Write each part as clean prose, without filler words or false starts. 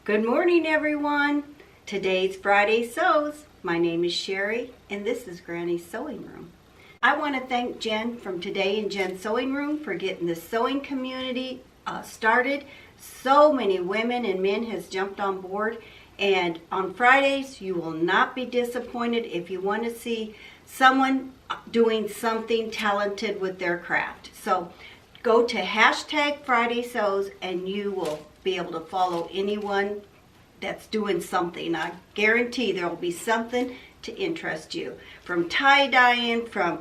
Good morning, everyone. Today's Friday Sews. My name is Sherry, and this is Granny's Sewing Room. I want to thank Jen from Today in Jen's Sewing Room for getting the sewing community started. So many women and men has jumped on board, and on Fridays you will not be disappointed if you want to see someone doing something talented with their craft. So go to #FridaySews and you will be able to follow anyone that's doing something. I guarantee there will be something to interest you. From tie-dyeing, from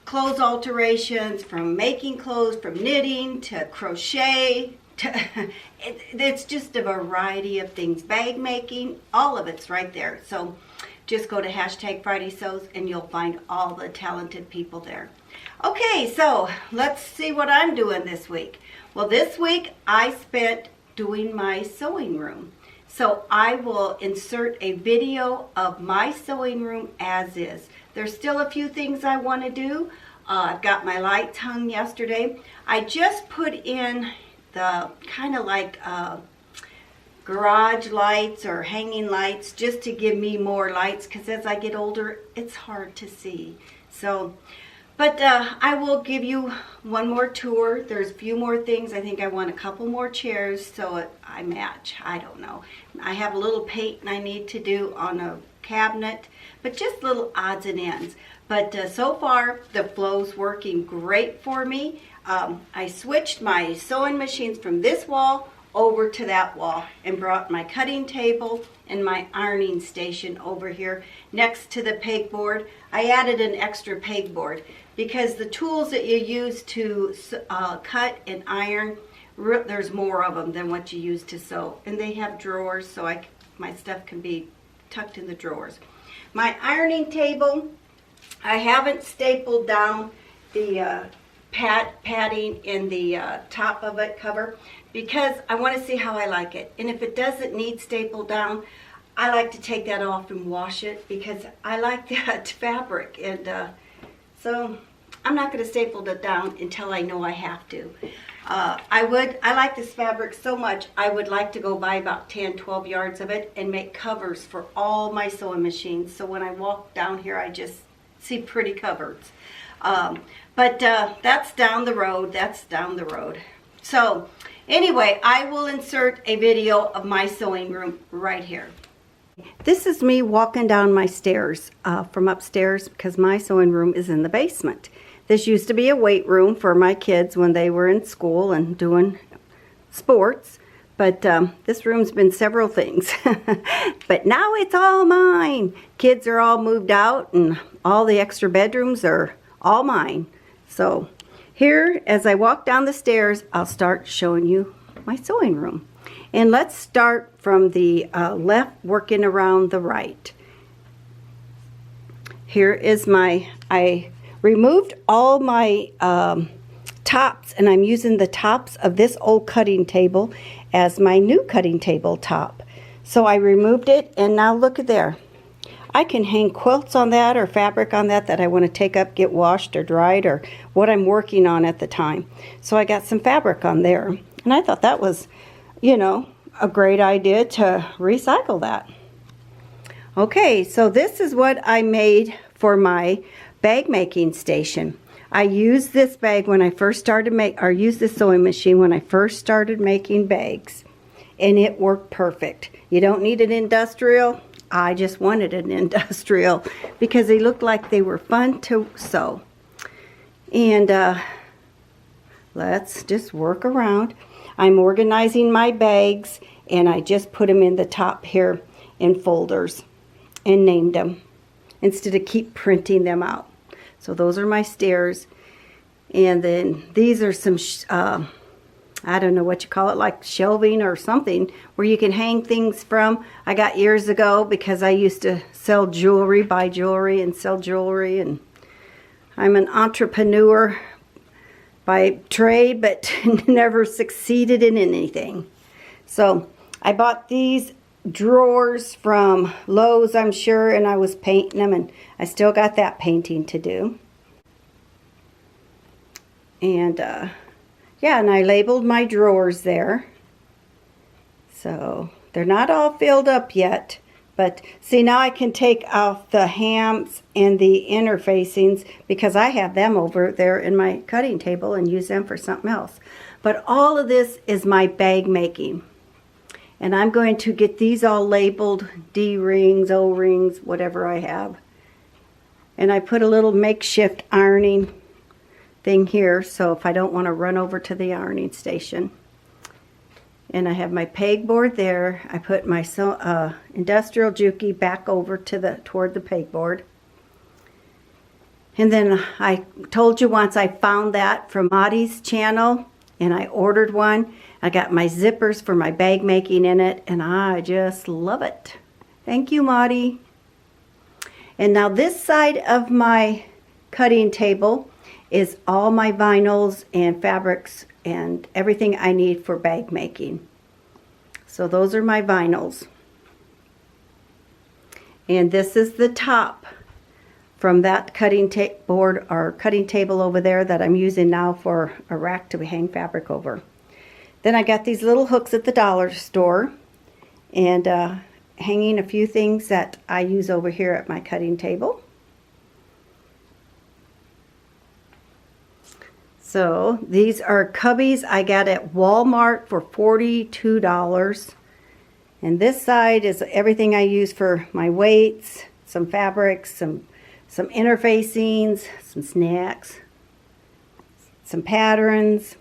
clothes alterations, from making clothes, from knitting to crochet. It's just a variety of things. Bag making, all of it's right there. So just go to #FridaySews and you'll find all the talented people there. Okay, so let's see what I'm doing this week. Well, this week I spent doing my sewing room. So I will insert a video of my sewing room as is. There's still a few things I want to do. I've got my lights hung yesterday. I just put in the kind of like garage lights or hanging lights just to give me more lights, because as I get older it's hard to see. So but I will give you one more tour. There's a few more things. I think I want a couple more chairs so I match. I don't know. I have a little painting I need to do on a cabinet, but just little odds and ends. But so far the flow's working great for me. I switched my sewing machines from this wall over to that wall and brought my cutting table and my ironing station over here next to the pegboard. I added an extra pegboard because the tools that you use to cut and iron, there's more of them than what you use to sew. And they have drawers, so my stuff can be tucked in the drawers. My ironing table, I haven't stapled down the padding in the top of it cover because I want to see how I like it. And if it doesn't need stapled down, I like to take that off and wash it because I like that fabric. And so I'm not going to staple it down until I know I have to. I like this fabric so much, I would like to go buy about 10-12 yards of it and make covers for all my sewing machines. So when I walk down here, I just see pretty covers. But that's down the road. That's down the road. So anyway, I will insert a video of my sewing room right here. This is me walking down my stairs from upstairs because my sewing room is in the basement. This used to be a weight room for my kids when they were in school and doing sports. But this room's been several things. But now it's all mine. Kids are all moved out and all the extra bedrooms are all mine. So here, as I walk down the stairs, I'll start showing you my sewing room. And let's start from the left, working around the right. Here is I removed all my tops, and I'm using the tops of this old cutting table as my new cutting table top. So I removed it, and now look at there. I can hang quilts on that or fabric on that I want to take up, get washed or dried, or what I'm working on at the time. So I got some fabric on there, and I thought that was, you know, a great idea to recycle that. Okay, so this is what I made for my bag making station. I used this bag when I first started used this sewing machine when I first started making bags, and it worked perfect. You don't need an industrial. I just wanted an industrial because they looked like they were fun to sew. And let's just work around. I'm organizing my bags, and I just put them in the top here in folders and named them instead of keep printing them out. So those are my stairs. And then these are some I don't know what you call it, like shelving or something where you can hang things from. I got years ago because I used to sell jewelry, buy jewelry and sell jewelry, and I'm an entrepreneur by trade but never succeeded in anything. So I bought these drawers from Lowe's, I'm sure, and I was painting them, and I still got that painting to do. And yeah, and I labeled my drawers there. So they're not all filled up yet, but see, now I can take off the hams and the interfacings because I have them over there in my cutting table and use them for something else. But all of this is my bag making. And I'm going to get these all labeled D-rings, O-rings, whatever I have. And I put a little makeshift ironing thing here, so if I don't want to run over to the ironing station. And I have my pegboard there. I put my industrial Juki back over to toward the pegboard. And then I told you once I found that from Maddie's channel, and I ordered one. I got my zippers for my bag making in it, and I just love it. Thank you, Maddie. And now this side of my cutting table is all my vinyls and fabrics and everything I need for bag making. So those are my vinyls. And this is the top from that cutting board or cutting table over there that I'm using now for a rack to hang fabric over. Then I got these little hooks at the dollar store and hanging a few things that I use over here at my cutting table. So these are cubbies I got at Walmart for $42. And this side is everything I use for my weights, some fabrics, some interfacings, some snacks, some patterns.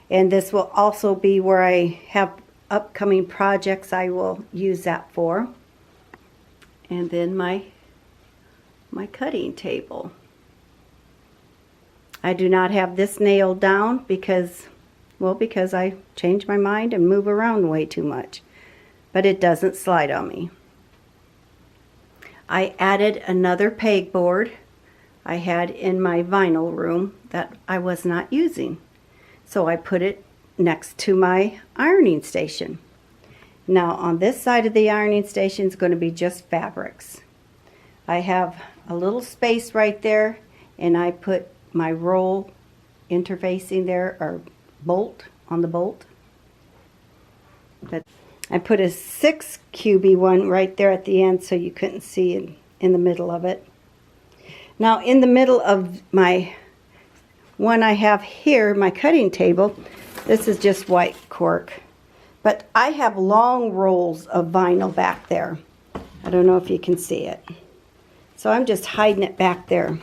And this will also be where I have upcoming projects I will use that for. And then my cutting table. I do not have this nailed down because I change my mind and move around way too much. But it doesn't slide on me. I added another pegboard I had in my vinyl room that I was not using. So I put it next to my ironing station. Now on this side of the ironing station is going to be just fabrics. I have a little space right there, and I put my roll interfacing there, or bolt on the bolt. But I put a 6 cubey one right there at the end so you couldn't see in the middle of it. Now in the middle of my one I have here, my cutting table, this is just white cork. But I have long rolls of vinyl back there. I don't know if you can see it. So I'm just hiding it back there.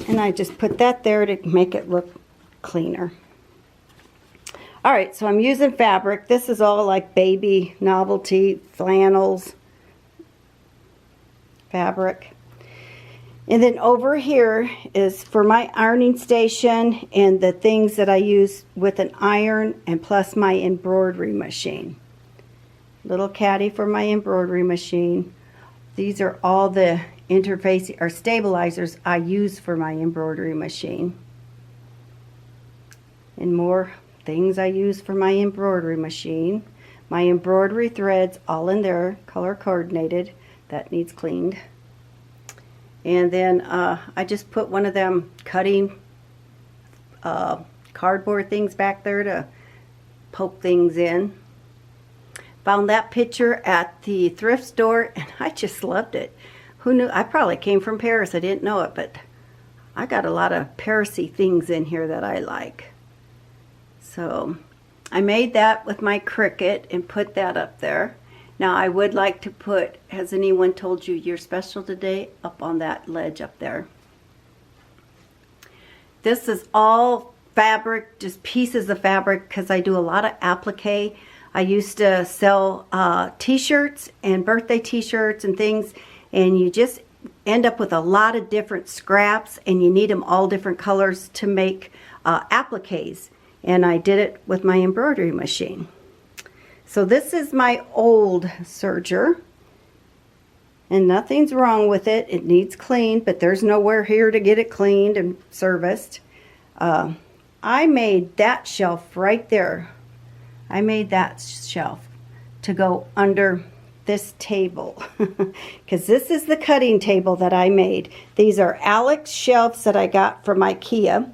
And I just put that there to make it look cleaner. Alright, so I'm using fabric. This is all like baby novelty flannels fabric. And then over here is for my ironing station and the things that I use with an iron and plus my embroidery machine. Little caddy for my embroidery machine. These are all the interface or stabilizers I use for my embroidery machine. And more things I use for my embroidery machine. My embroidery threads all in there, color coordinated. That needs cleaned. And then I just put one of them cutting cardboard things back there to poke things in. Found that picture at the thrift store and I just loved it. Who knew? I probably came from Paris. I didn't know it, but I got a lot of Paris-y things in here that I like. So I made that with my Cricut and put that up there. Now I would like to put, has anyone told you you're special today, up on that ledge up there. This is all fabric, just pieces of fabric, because I do a lot of applique. I used to sell t-shirts and birthday t-shirts and things, and you just end up with a lot of different scraps, and you need them all different colors to make appliques. And I did it with my embroidery machine. So this is my old serger, and nothing's wrong with it. It needs cleaned, but there's nowhere here to get it cleaned and serviced. I made that shelf right there. I made that shelf to go under this table because this is the cutting table that I made. These are Alex shelves that I got from IKEA,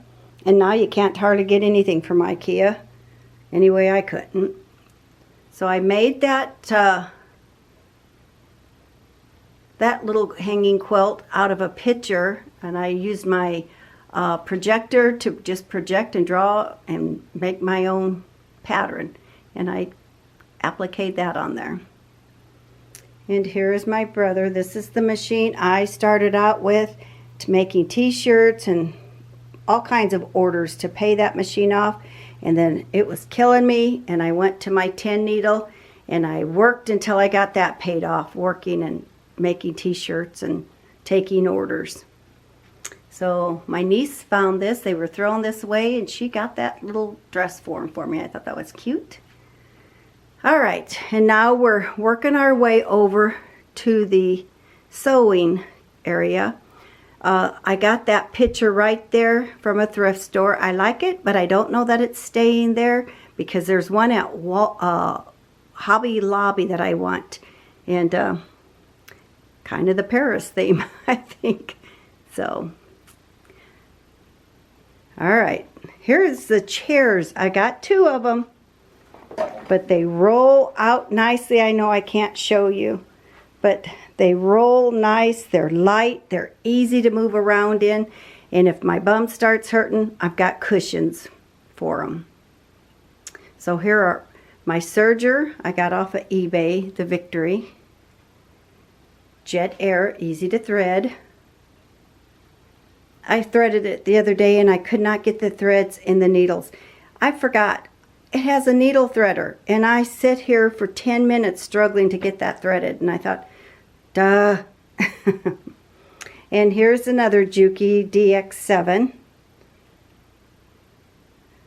and now you can't hardly get anything from IKEA. Anyway, I couldn't. So I made that that little hanging quilt out of a picture, and I used my projector to just project and draw and make my own pattern, and I appliqued that on there. And here is my brother. This is the machine I started out with, to making t-shirts and all kinds of orders to pay that machine off, and then it was killing me, and I went to my 10 needle and I worked until I got that paid off, working and making t-shirts and taking orders. So my niece found this. They were throwing this away, and she got that little dress form for me. I thought that was cute. All right, and now we're working our way over to the sewing area. I got that picture right there from a thrift store. I like it, but I don't know that it's staying there, because there's one at Hobby Lobby that I want, and kind of the Paris theme, I think. So, all right, here's the chairs. I got 2 of them, but they roll out nicely. I know I can't show you, but they roll nice. They're light. They're easy to move around in. And if my bum starts hurting, I've got cushions for them. So here are my serger. I got off of eBay, the Victory. Jet Air, easy to thread. I threaded it the other day and I could not get the threads in the needles. I forgot. It has a needle threader, and I sit here for 10 minutes struggling to get that threaded, and I thought, duh. And here's another Juki DX7.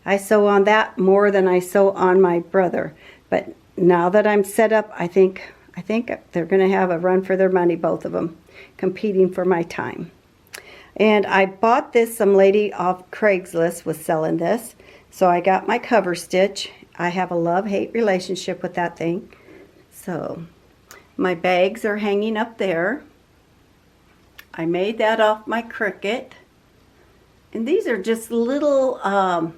I sew on that more than I sew on my brother, but now that I'm set up, I think they're going to have a run for their money, both of them, competing for my time. And I bought this. Some lady off Craigslist was selling this. So I got my cover stitch. I have a love-hate relationship with that thing. So my bags are hanging up there. I made that off my Cricut. And these are just little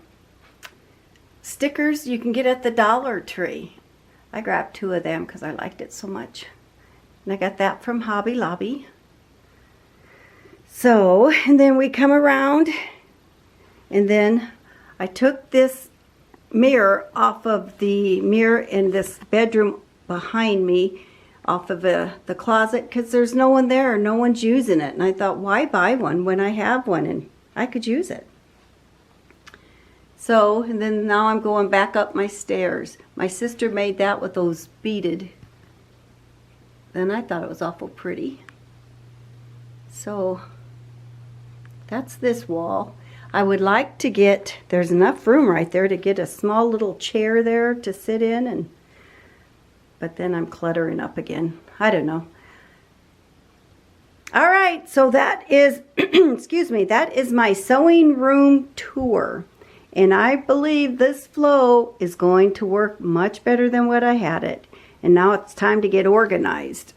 stickers you can get at the Dollar Tree. I grabbed 2 of them because I liked it so much. And I got that from Hobby Lobby. So, and then we come around, and then I took this mirror off of the mirror in this bedroom behind me, off of the closet, because there's no one there, no one's using it. And I thought, why buy one when I have one and I could use it? So, and then now I'm going back up my stairs. My sister made that with those beaded, and I thought it was awful pretty. So, that's this wall. I would like to get, there's enough room right there to get a small little chair there to sit in, but then I'm cluttering up again. I don't know. All right, so that is, excuse me, that is my sewing room tour. And I believe this flow is going to work much better than what I had it. And now it's time to get organized.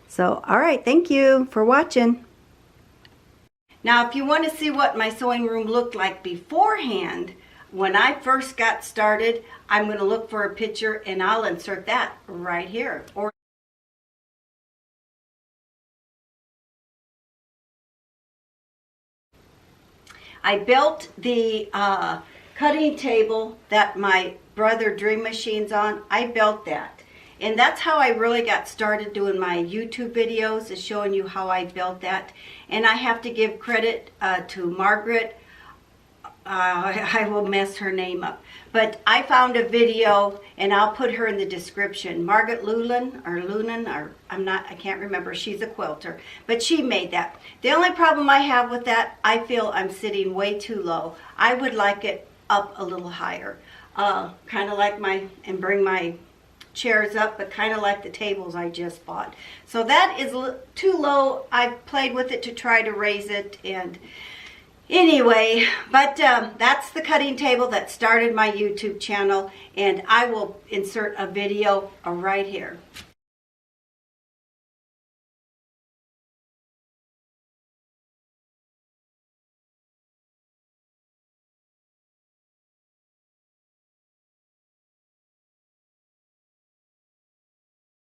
So, all right, thank you for watching. Now, if you want to see what my sewing room looked like beforehand, when I first got started, I'm going to look for a picture and I'll insert that right here. I built the cutting table that my brother Dream Machine's on. I built that. And that's how I really got started doing my YouTube videos, is showing you how I built that. And I have to give credit to Margaret. I will mess her name up. But I found a video, and I'll put her in the description. Margaret Lunan, or I can't remember. She's a quilter. But she made that. The only problem I have with that, I feel I'm sitting way too low. I would like it up a little higher. Kind of like and bring my chairs up, but kind of like the tables I just bought. So that is too low. I've played with it to try to raise it, and anyway, but that's the cutting table that started my YouTube channel, and I will insert a video right here.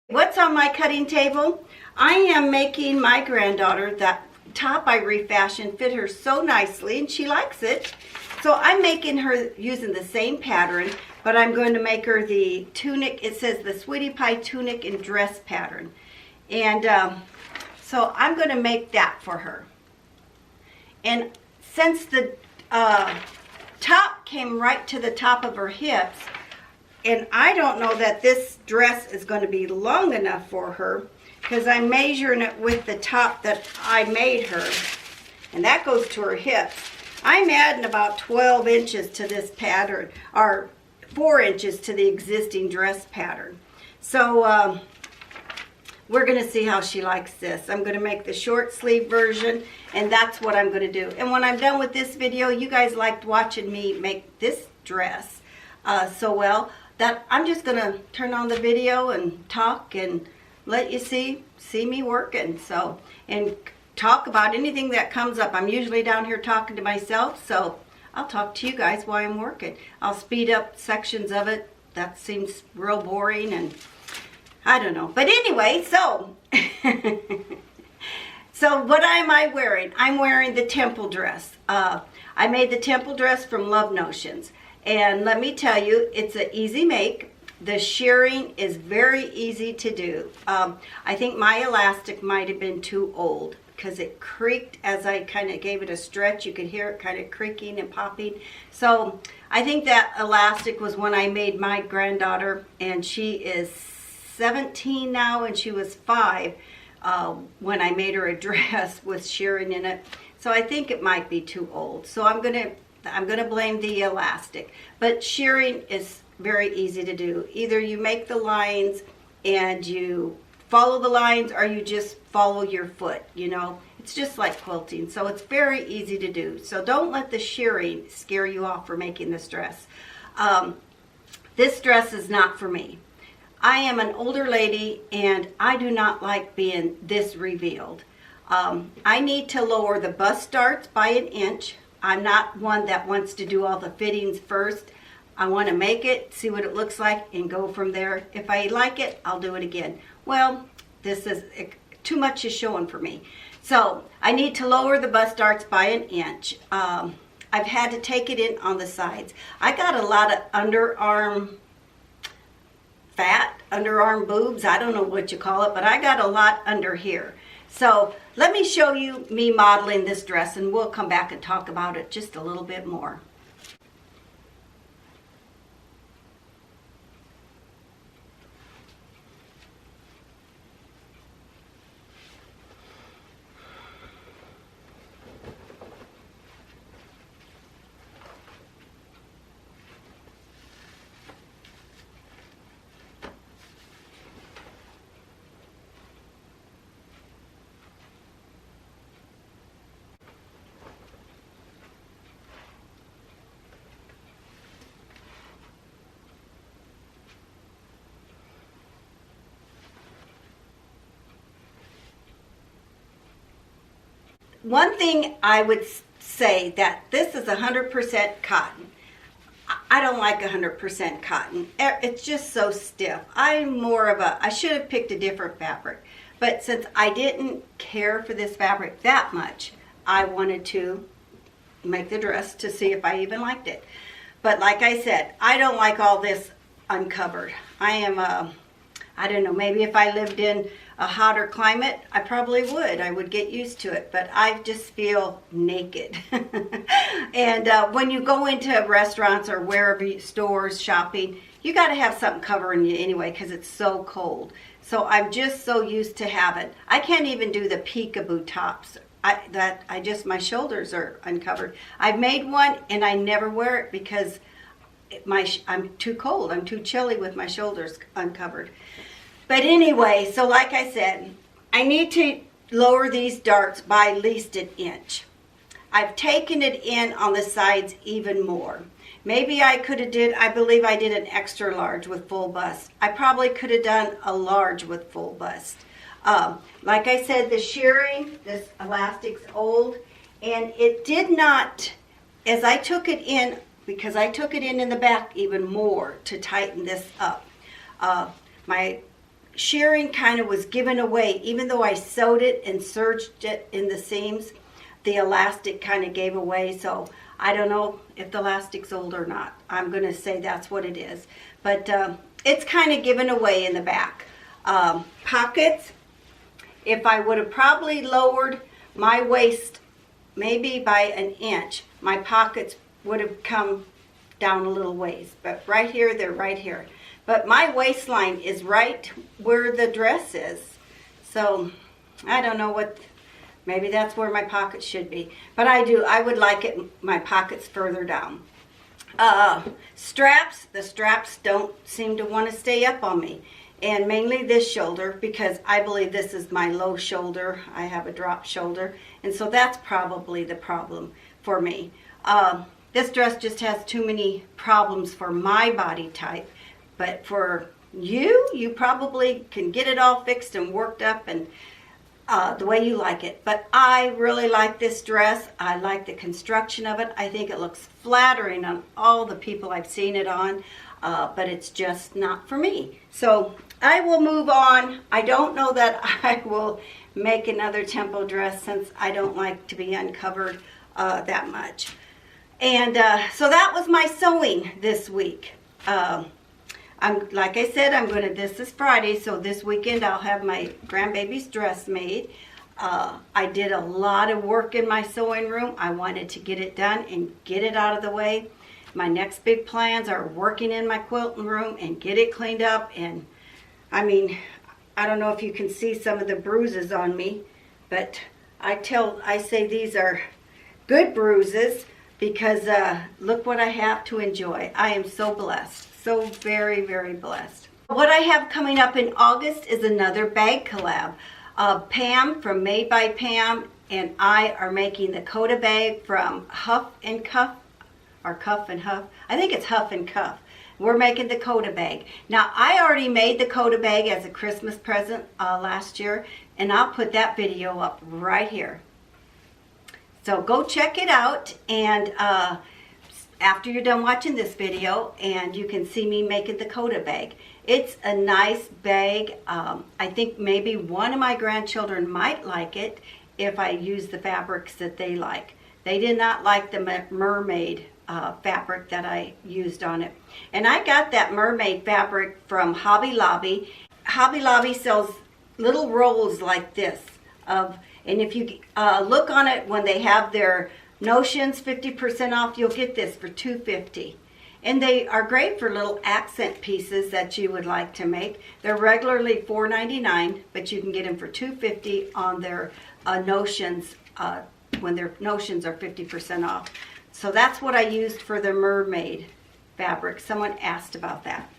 What's on my cutting table? I am making my granddaughter that top I refashioned fit her so nicely and she likes it. So I'm making her using the same pattern, but I'm going to make her the tunic. It says the Sweetie Pie tunic and dress pattern. And so I'm going to make that for her. And since the top came right to the top of her hips, and I don't know that this dress is going to be long enough for her because I'm measuring it with the top that I made her, and that goes to her hips. I'm adding about 12 inches to this pattern, or 4 inches to the existing dress pattern. So we're going to see how she likes this. I'm going to make the short sleeve version, and that's what I'm going to do. And when I'm done with this video, you guys liked watching me make this dress so well that I'm just going to turn on the video and talk and let you see me working. So, and talk about anything that comes up. I'm usually down here talking to myself, so I'll talk to you guys while I'm working. I'll speed up sections of it. That seems real boring and I don't know. But anyway, so so what am I wearing? I'm wearing the temple dress. I made the temple dress from Love Notions. And let me tell you, it's an easy make. The shearing is very easy to do. I think my elastic might have been too old because it creaked as I kind of gave it a stretch. You could hear it kind of creaking and popping. So I think that elastic was when I made my granddaughter, and she is 17 now, and she was 5 when I made her a dress with shearing in it. So I think it might be too old. So I'm gonna blame the elastic. But shearing is very easy to do. Either you make the lines and you follow the lines, or you just follow your foot, you know. It's just like quilting, so it's very easy to do. So don't let the shearing scare you off for making this dress. This dress is not for me. I am an older lady and I do not like being this revealed. I need to lower the bust darts by 1 inch. I'm not one that wants to do all the fittings first. I want to make it, see what it looks like, and go from there. If I like it, I'll do it again. Well, this is too much is showing for me. So I need to lower the bust darts by 1 inch. I've had to take it in on the sides. I got a lot of underarm fat, underarm boobs. I don't know what you call it, but I got a lot under here. So let me show you me modeling this dress, and we'll come back and talk about it just a little bit more. One thing I would say that this is 100% cotton. I don't like 100% cotton. It's just so stiff. I'm more of a, I should have picked a different fabric. But since I didn't care for this fabric that much, I wanted to make the dress to see if I even liked it. But like I said, I don't like all this uncovered. I am I don't know, maybe if I lived in a hotter climate, I probably would. I would get used to it, but I just feel naked. And when you go into restaurants or wherever, stores, shopping, you got to have something covering you anyway because it's so cold. So I'm just so used to having, I can't even do the peekaboo tops. My shoulders are uncovered. I've made one and I never wear it because I'm too cold. I'm too chilly with my shoulders uncovered. But anyway, so like I said, I need to lower these darts by at least 1 inch. I've taken it in on the sides even more. Maybe I could have I believe I did an extra large with full bust. I probably could have done a large with full bust. Like I said, the shearing, this elastic's old, and it did not, as I took it in, because I took it in the back even more to tighten this up. My shearing kind of was given away. Even though I sewed it and serged it in the seams, the elastic kind of gave away. So I don't know if the elastic's old or not. I'm going to say that's what it is. But it's kind of given away in the back. Pockets, if I would have probably lowered my waist maybe by an inch, my pockets would have come down a little ways. But right here, they're right here. But my waistline is right where the dress is. So I don't know what, maybe that's where my pockets should be. But I would like it, my pockets further down. Straps, the straps don't seem to want to stay up on me. And mainly this shoulder, because I believe this is my low shoulder. I have a drop shoulder. And so that's probably the problem for me. This dress just has too many problems for my body type. But for you probably can get it all fixed and worked up and the way you like it. But I really like this dress. I like the construction of it. I think it looks flattering on all the people I've seen it on. But it's just not for me. So I will move on. I don't know that I will make another tempo dress since I don't like to be uncovered that much. And so that was my sewing this week. Like I said, this is Friday, so this weekend I'll have my grandbaby's dress made. I did a lot of work in my sewing room. I wanted to get it done and get it out of the way. My next big plans are working in my quilting room and get it cleaned up. And I mean, I don't know if you can see some of the bruises on me, but I say these are good bruises because look what I have to enjoy. I am so blessed. So very, very blessed. What I have coming up in August is another bag collab. Pam from MadebyPam and I are making the Coda bag from Huff and Cuff, or Cuff and Huff. I think it's Huff and Cuff. We're making the Coda bag. Now, I already made the Coda bag as a Christmas present last year, and I'll put that video up right here. So go check it out, and after you're done watching this video, and you can see me making the Coda bag. It's a nice bag. I think maybe one of my grandchildren might like it if I use the fabrics that they like. They did not like the mermaid fabric that I used on it. And I got that mermaid fabric from Hobby Lobby. Hobby Lobby sells little rolls like this. And if you look on it when they have their notions 50% off, you'll get this for $2.50. And they are great for little accent pieces that you would like to make. They're regularly $4.99, but you can get them for $2.50 on their notions when their notions are 50% off. So that's what I used for the mermaid fabric. Someone asked about that.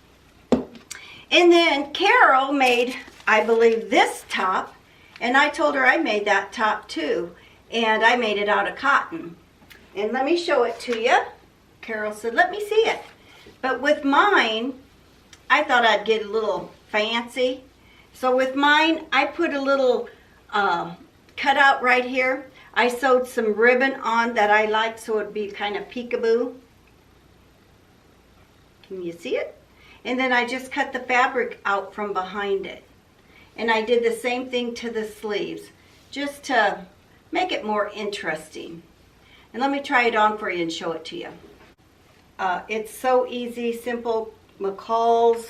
And then Carol made, I believe, this top, and I told her I made that top too. And I made it out of cotton. And let me show it to you. Carol said, let me see it. But with mine, I thought I'd get a little fancy. So with mine, I put a little cutout right here. I sewed some ribbon on that I liked so it'd be kind of peekaboo. Can you see it? And then I just cut the fabric out from behind it. And I did the same thing to the sleeves, just to make it more interesting. And let me try it on for you and show it to you. It's so easy, simple. McCall's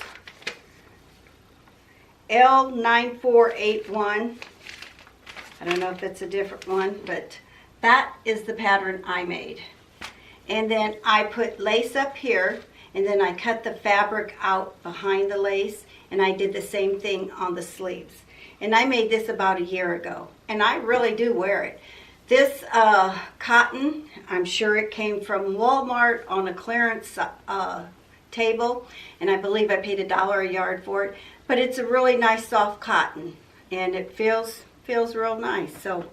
L9481. I don't know if it's a different one, but that is the pattern I made. And then I put lace up here, and then I cut the fabric out behind the lace, and I did the same thing on the sleeves. And I made this about a year ago, and I really do wear it. This cotton, I'm sure it came from Walmart on a clearance table, and I believe I paid $1 a yard for it. But it's a really nice soft cotton, and it feels real nice. So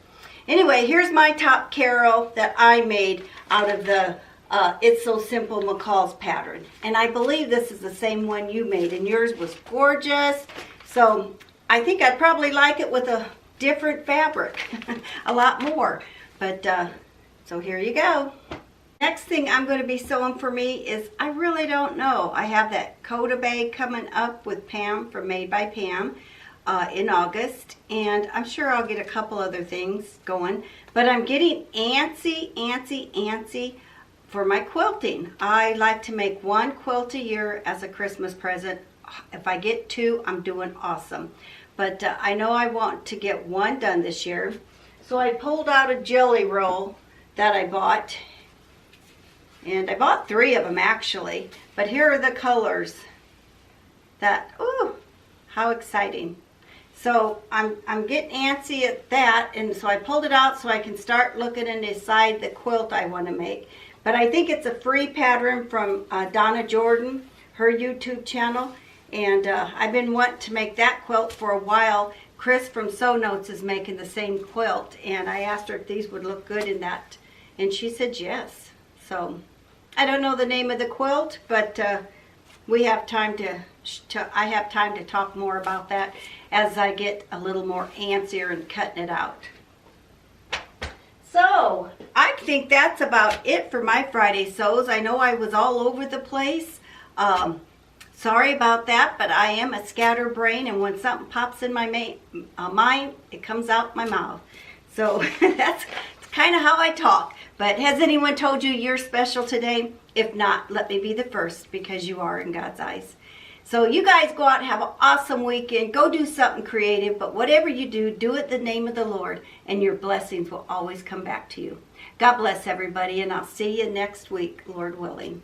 anyway, here's my top Carol that I made out of the It's So Simple McCall's pattern. And I believe this is the same one you made, and yours was gorgeous. So I think I'd probably like it with a different fabric, a lot more. But so here you go. Next thing I'm going to be sewing for me is, I really don't know. I have that Coda bag coming up with Pam from Made by Pam in August, and I'm sure I'll get a couple other things going. But I'm getting antsy for my quilting. I like to make one quilt a year as a Christmas present. If I get two, I'm doing awesome. But I know I want to get one done this year. So I pulled out a jelly roll that I bought. And I bought 3 of them actually. But here are the colors. Ooh, how exciting. So I'm getting antsy at that. And so I pulled it out so I can start looking and decide the quilt I want to make. But I think it's a free pattern from Donna Jordan, her YouTube channel. And I've been wanting to make that quilt for a while. Chris from Sew Notes is making the same quilt. And I asked her if these would look good in that. And she said yes. So I don't know the name of the quilt, but we have time I have time to talk more about that as I get a little more antsier and cutting it out. So I think that's about it for my Friday sews. I know I was all over the place. Sorry about that, but I am a scatterbrain, and when something pops in my mind, it comes out my mouth. So that's kind of how I talk. But has anyone told you you're special today? If not, let me be the first, because you are in God's eyes. So you guys go out and have an awesome weekend. Go do something creative, but whatever you do, do it in the name of the Lord, and your blessings will always come back to you. God bless everybody, and I'll see you next week, Lord willing.